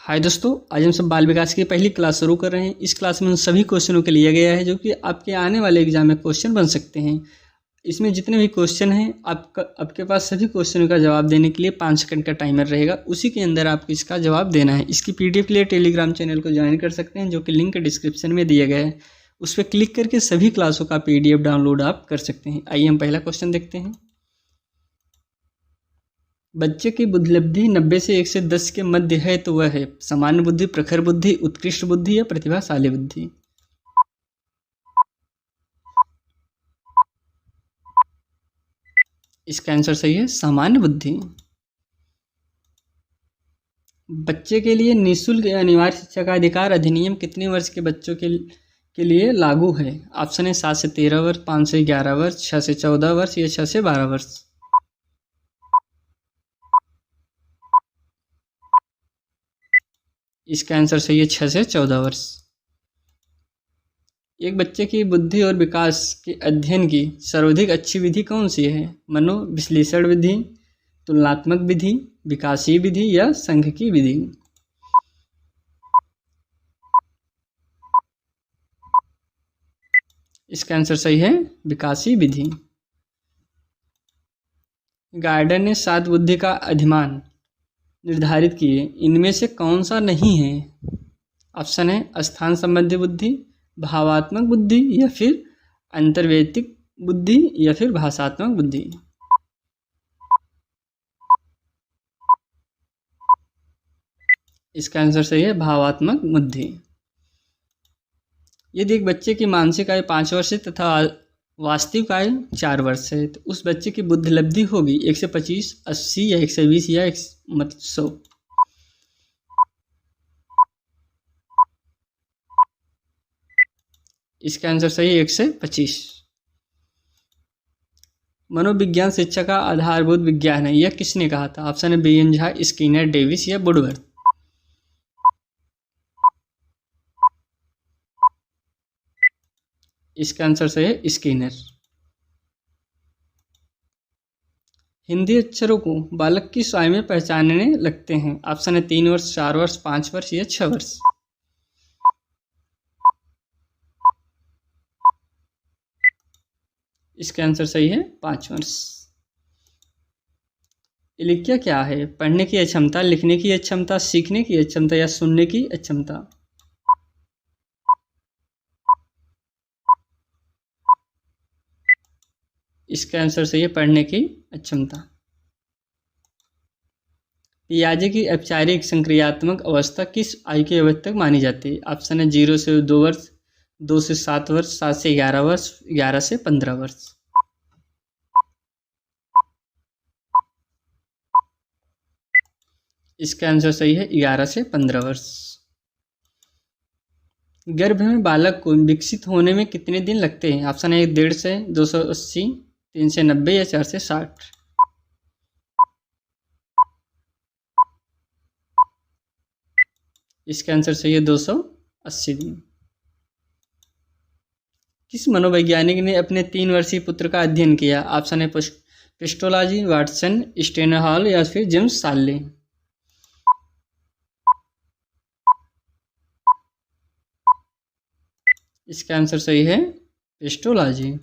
हाय दोस्तों, आज हम सब बाल विकास की पहली क्लास शुरू कर रहे हैं। इस क्लास में उन सभी क्वेश्चनों के लिया गया है जो कि आपके आने वाले एग्जाम में क्वेश्चन बन सकते हैं। इसमें जितने भी क्वेश्चन हैं आपके पास सभी क्वेश्चनों का जवाब देने के लिए 5 सेकंड का टाइमर रहेगा। उसी के अंदर आपको इसका जवाब देना है। इसकी पीडीएफ के लिए टेलीग्राम चैनल को ज्वाइन कर सकते हैं, जो कि लिंक डिस्क्रिप्शन में दिया गया है। उस पर क्लिक करके सभी क्लासों का पीडीएफ डाउनलोड आप कर सकते हैं। आइए हम पहला क्वेश्चन देखते हैं। बच्चे की बुद्धिलब्धि 90 से 1 से 10 के मध्य है तो वह है सामान्य बुद्धि, प्रखर बुद्धि, उत्कृष्ट बुद्धि या प्रतिभाशाली बुद्धि। इसका आंसर सही है सामान्य बुद्धि। बच्चे के लिए निःशुल्क अनिवार्य शिक्षा का अधिकार अधिनियम कितने वर्ष के बच्चों के लिए लागू है? ऑप्शन है 7 से 13 वर्ष, 5 से 11 वर्ष, 6 से 14 वर्ष या 6 से 12 वर्ष। इसका आंसर सही है 6 से 14 वर्ष। एक बच्चे की बुद्धि और विकास के अध्ययन की सर्वाधिक अच्छी विधि कौन सी है? मनोविश्लेषण विधि, तुलनात्मक विधि, विकासीय विधि या सांख्यिकी विधि। इसका आंसर सही है विकासीय विधि। गार्डर ने 7 बुद्धि का अधिमान निर्धारित किए, इनमें से कौन सा नहीं है? ऑप्शन है स्थान संबंधी बुद्धि, भावात्मक बुद्धि या फिर अंतर्वैयक्तिक बुद्धि या फिर भाषात्मक बुद्धि। इसका आंसर सही है भावात्मक बुद्धि। यदि एक बच्चे की मानसिक आयु 5 वर्ष है तथा वास्तविक आयु 4 वर्ष है तो उस बच्चे की बुद्धिलब्धि होगी 1 से 25, 80 या 120 या 100। इसका आंसर सही है 1 से 25। मनोविज्ञान शिक्षा का आधारभूत विज्ञान है, यह किसने कहा था? ऑप्शन है बी.एन. झा, स्किनर, डेविस या वुडवर्थ। इसका आंसर सही है स्किनर। हिंदी अक्षरों को बालक की आयु में पहचानने लगते हैं। ऑप्शन है 3 वर्ष, 4 वर्ष, 5 वर्ष या 6 वर्ष। इसका आंसर सही है 5 वर्ष। इलिक्या क्या है? पढ़ने की अक्षमता, लिखने की अक्षमता, सीखने की अक्षमता या सुनने की अक्षमता। इसका आंसर सही है पढ़ने की अक्षमता। पियाजे की औपचारिक संक्रियात्मक अवस्था किस आयु की अवधि तक मानी जाती है? ऑप्शन है 0 से 2 वर्ष, 2 से 7 वर्ष, 7 से 11 वर्ष, 11 से 15 वर्ष। इसका आंसर सही है 11 से 15 वर्ष। गर्भ में बालक को विकसित होने में कितने दिन लगते हैं? ऑप्शन है 1.5 से 280, 3 से 90 या 4 से 60। इसका आंसर सही है 280 दिन। किस मनोवैज्ञानिक ने अपने 3 वर्षीय पुत्र का अध्ययन किया? ऑप्शन है पिस्टोलॉजी, वाटसन, स्टेनहॉल या फिर जेम्स साल्ले। इसका आंसर सही है पिस्टोलॉजी।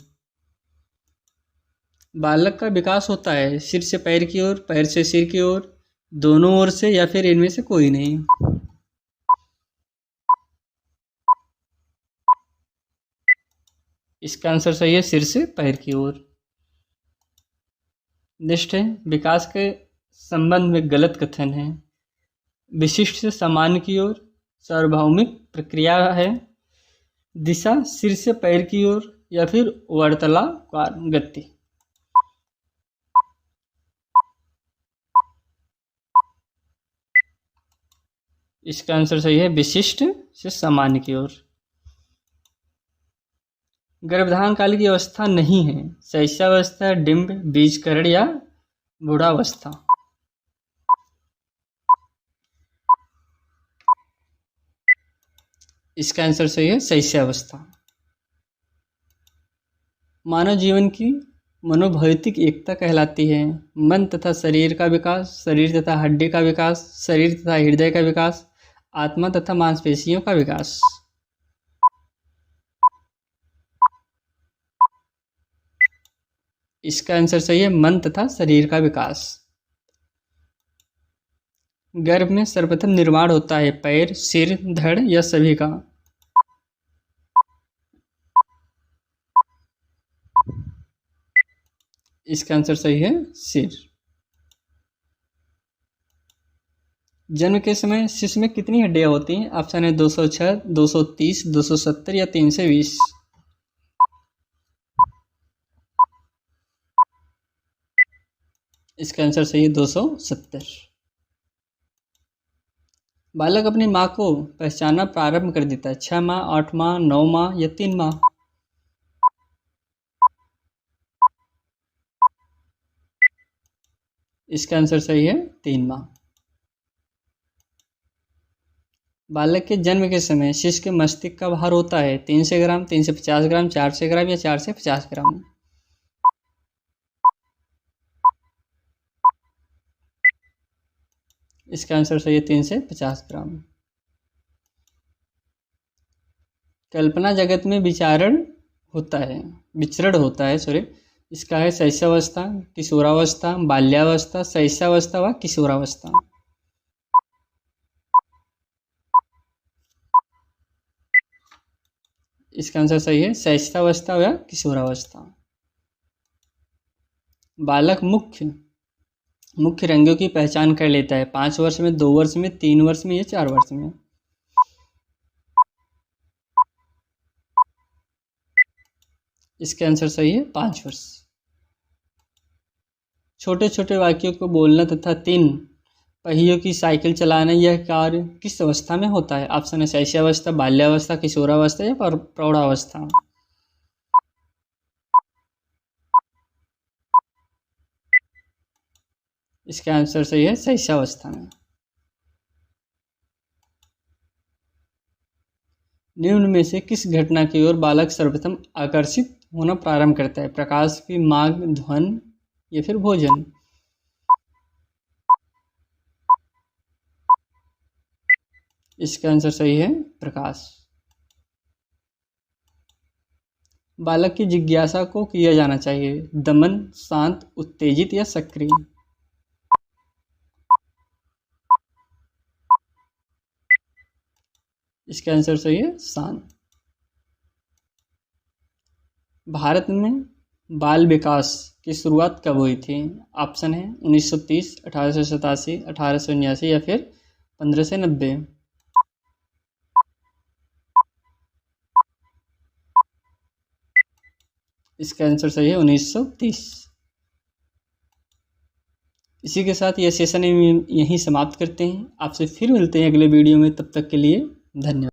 बालक का विकास होता है सिर से पैर की ओर, पैर से सिर की ओर, दोनों ओर से या फिर इनमें से कोई नहीं। इसका आंसर सही है सिर से पैर की ओर। नेक्स्ट है विकास के संबंध में गलत कथन है। विशिष्ट से सामान्य की ओर सार्वभौमिक प्रक्रिया है, दिशा सिर से पैर की ओर या फिर वार्तालाप गति। इसका आंसर सही है विशिष्ट से सामान्य की ओर। गर्भधारण काल की अवस्था नहीं है, शैशवावस्था, डिंब, बीजकरण या बूढ़ावस्था। इसका आंसर सही है शैशवावस्था। मानव जीवन की मनोभौतिक एकता कहलाती है मन तथा शरीर का विकास, शरीर तथा हड्डी का विकास, शरीर तथा हृदय का विकास, आत्मा तथा मांसपेशियों का विकास। इसका आंसर सही है, मन तथा शरीर का विकास। गर्भ में सर्वप्रथम निर्माण होता है पैर, सिर, धड़ या सभी का। इसका आंसर सही है, सिर। जन्म के समय शिशु में कितनी हड्डियां होती हैं? ऑप्शन है 206, 230, 270 या 320। इसका आंसर सही है, 270। बालक अपनी माँ को पहचानना प्रारंभ कर देता है 6 माह, 8 माह, 9 माह या 3 माह। इसका आंसर सही है, 3 माह। बालक के जन्म के समय शिशु के मस्तिष्क का भार होता है 300 ग्राम, 350 ग्राम, 400 ग्राम या 450 ग्राम। इसका आंसर सही है, 350 ग्राम। कल्पना जगत में विचरण होता है सॉरी। इसका है शैशवावस्था, किशोरावस्था, बाल्यावस्था, शैशवावस्था व किशोरावस्था। इसका आंसर सही है, शैशवावस्था या किशोरावस्था। बालक मुख्य रंगों की पहचान कर लेता है 5 वर्ष में, 2 वर्ष में, 3 वर्ष में या 4 वर्ष में। इसका आंसर सही है, 5 वर्ष। छोटे छोटे वाक्यों को बोलना तथा 3 पहियों की साइकिल चलाना यह कार्य किस अवस्था में होता है? ऑप्शन है शैशवावस्था, बाल्यावस्था, किशोरावस्था या प्रौढ़ावस्था। इसका आंसर सही है, शैशवावस्था में। निम्न में से किस घटना की ओर बालक सर्वप्रथम आकर्षित होना प्रारंभ करता है? प्रकाश की मांग, ध्वनि या फिर भोजन। इसका आंसर सही है, प्रकाश। बालक की जिज्ञासा को किया जाना चाहिए दमन, शांत, उत्तेजित या सक्रिय। इसका आंसर सही है, शांत। भारत में बाल विकास की शुरुआत कब हुई थी? ऑप्शन है 1930, 1887, 1879 या फिर 1590। इसका आंसर सही है, 1930। इसी के साथ यह सेशन यहीं समाप्त करते हैं। आपसे फिर मिलते हैं अगले वीडियो में, तब तक के लिए धन्यवाद।